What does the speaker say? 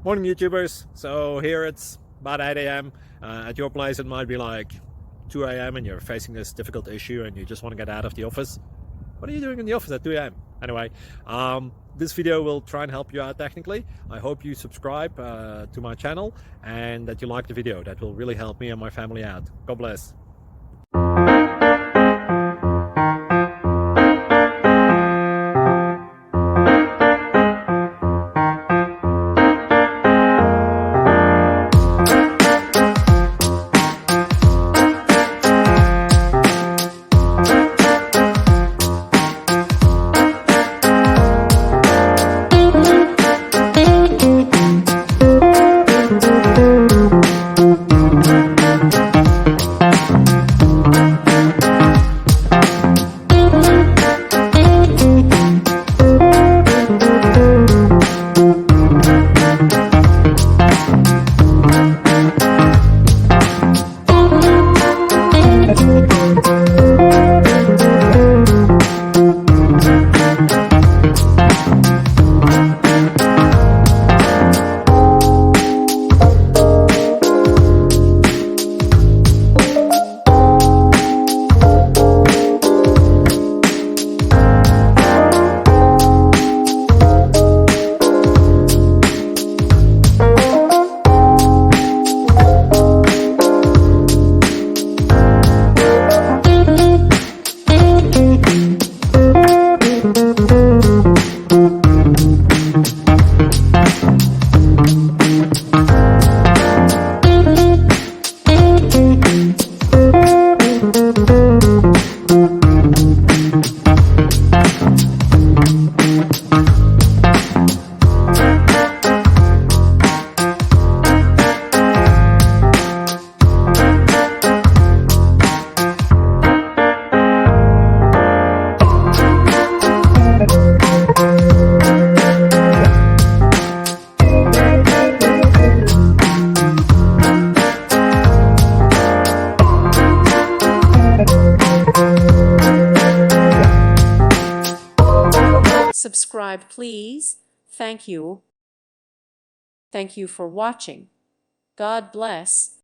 Morning YouTubers. So here it's about 8 a.m. At your place it might be like 2 a.m. and you're facing this difficult issue and you just want to get out of the office. What are you doing in the office at 2 a.m.? Anyway, this video will try and help you out technically. I hope you subscribe to my channel and that you like the video. That will really help me and my family out. God bless. Subscribe, please. Thank you. Thank you for watching. God bless.